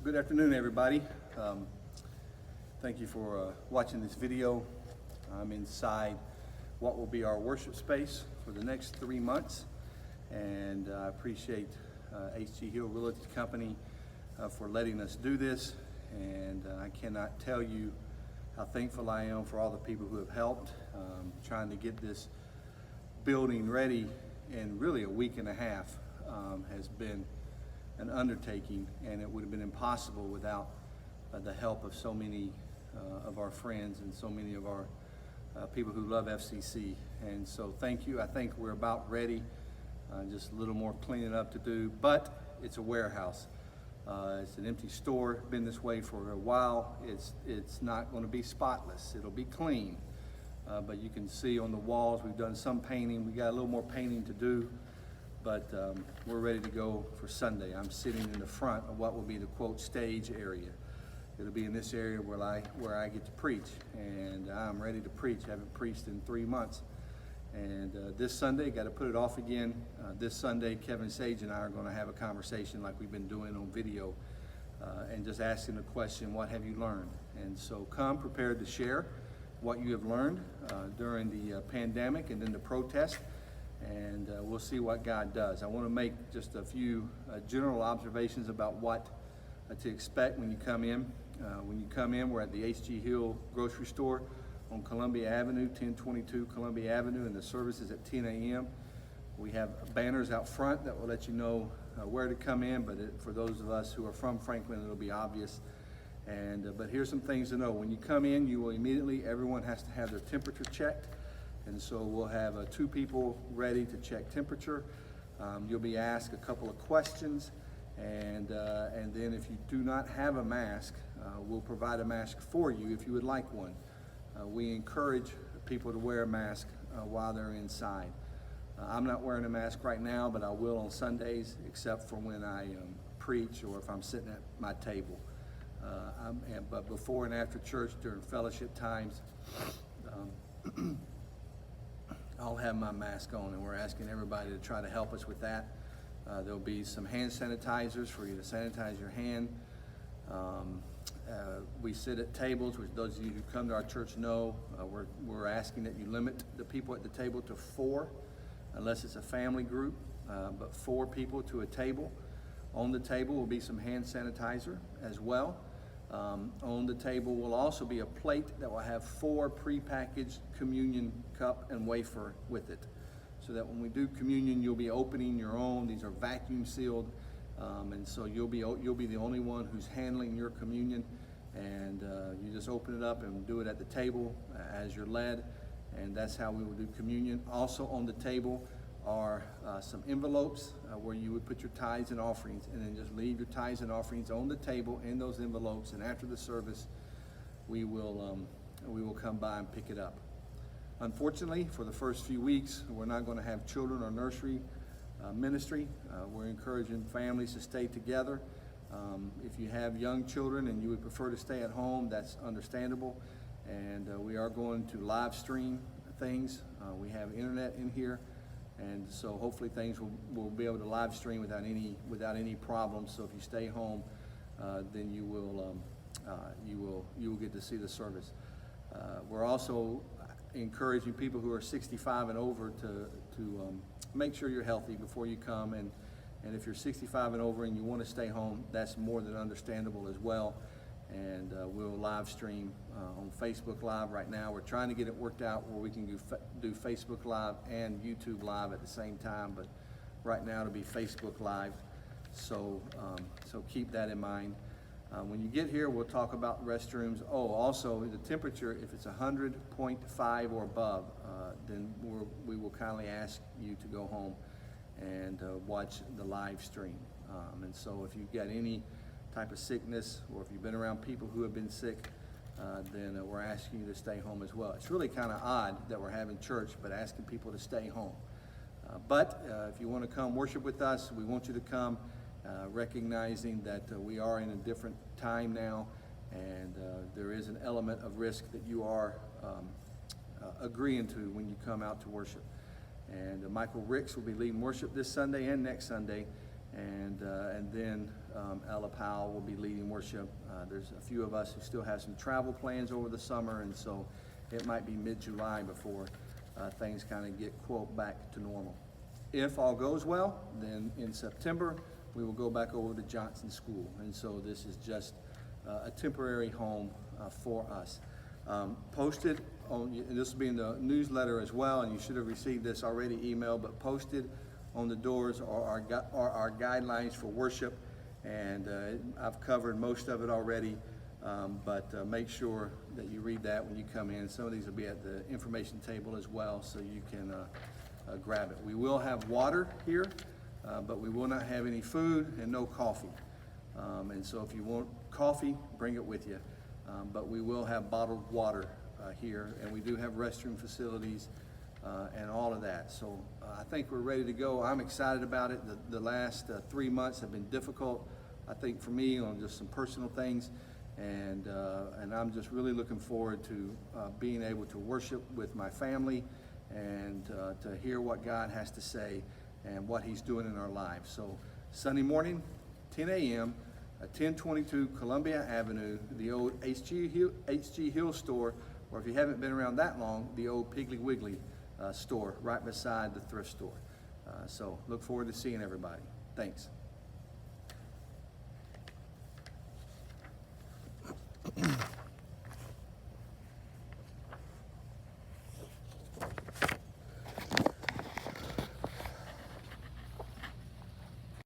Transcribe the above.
Good afternoon, everybody. Thank you for watching this video. I'm inside what will be our worship space for the next 3 months, and I appreciate H.G. Hill Realty Company for letting us do this, and I cannot tell you how thankful I am for all the people who have helped trying to get this building ready in really a week and a half. Has been an undertaking, and it would have been impossible without the help of so many of our friends and so many of our people who love FCC. And so thank you. I think we're about ready. Just a little more cleaning up to do, but it's a warehouse. It's an empty store, been this way for a while. It's not going to be spotless. It'll be clean. But you can see on the walls, we've done some painting. We got a little more painting to do, but we're ready to go for Sunday. I'm sitting in the front of what will be the quote stage area. It'll be in this area where I get to preach, and I'm ready to preach. I haven't preached in 3 months. And this Sunday, got to put it off again. This Sunday, Kevin Sage and I are going to have a conversation like we've been doing on video, and just asking the question, what have you learned? And so come prepared to share what you have learned during the pandemic and then the protest, and we'll see what God does. I want to make just a few general observations about what to expect when you come in. When you come in, we're at the H.G. Hill grocery store on Columbia Avenue, 1022 Columbia Avenue, and the service is at 10 a.m. We have banners out front that will let you know where to come in, but for those of us who are from Franklin, it'll be obvious. And but here's some things to know. When you come in, you will immediately, everyone has to have their temperature checked. And so we'll have 2 people ready to check temperature. You'll be asked a couple of questions. And then if you do not have a mask, we'll provide a mask for you if you would like one. We encourage people to wear a mask while they're inside. I'm not wearing a mask right now, but I will on Sundays, except for when I preach or if I'm sitting at my table. But before and after church, during fellowship times, I'll have my mask on, and we're asking everybody to try to help us with that. There'll be some hand sanitizers for you to sanitize your hand. We sit at tables, which those of you who come to our church know. We're asking that you limit the people at the table to 4, unless it's a family group, but 4 people to a table. On the table will be some hand sanitizer as well. On the table will also be a plate that will have 4 prepackaged communion cup and wafer with it, so that when we do communion, you'll be opening your own. These are vacuum sealed, and so you'll be the only one who's handling your communion, and you just open it up and do it at the table as you're led, and that's how we will do communion. Also on the table are some envelopes where you would put your tithes and offerings, and then just leave your tithes and offerings on the table in those envelopes, and after the service we will come by and pick it up. Unfortunately, for the first few weeks, we're not going to have children or nursery ministry. We're encouraging families to stay together. If you have young children and you would prefer to stay at home, that's understandable, and we are going to live stream things. We have internet in here, and so hopefully things will be able to live stream without any problems. So if you stay home, then you will get to see the service. We're also encouraging people who are 65 and over to make sure you're healthy before you come, and if you're 65 and over and you want to stay home, that's more than understandable as well. And we'll live stream on Facebook Live right now. We're trying to get it worked out where we can do Facebook Live and YouTube Live at the same time, but right now it'll be Facebook Live. So keep that in mind. When you get here, we'll talk about restrooms. Oh, also the temperature, if it's 100.5 or above, then we will kindly ask you to go home and watch the live stream. And so if you've got any type of sickness, or if you've been around people who have been sick, then we're asking you to stay home as well. It's really kind of odd that we're having church, but asking people to stay home. But if you want to come worship with us, we want you to come, recognizing that we are in a different time now, and there is an element of risk that you are agreeing to when you come out to worship. And Michael Ricks will be leading worship this Sunday and next Sunday, and then Ella Powell will be leading worship. There's a few of us who still have some travel plans over the summer, and so it might be mid-July before things kind of get, quote, back to normal. If all goes well, then in September, we will go back over to Johnson School. And so this is just a temporary home for us. Posted on, and this will be in the newsletter as well, and you should have received this already emailed, but posted on the doors are our guidelines for worship. And I've covered most of it already, but make sure that you read that when you come in. Some of these will be at the information table as well, so you can grab it. We will have water here, but we will not have any food and no coffee. And so if you want coffee, bring it with you. But we will have bottled water here, and we do have restroom facilities and all of that. So I think we're ready to go. I'm excited about it. The last 3 months have been difficult, I think, for me on just some personal things. And I'm just really looking forward to being able to worship with my family and to hear what God has to say and what He's doing in our lives. So Sunday morning, 10 a.m., 1022 Columbia Avenue, the old H.G. Hill store, or if you haven't been around that long, the old Piggly Wiggly store right beside the thrift store. So look forward to seeing everybody. Thanks.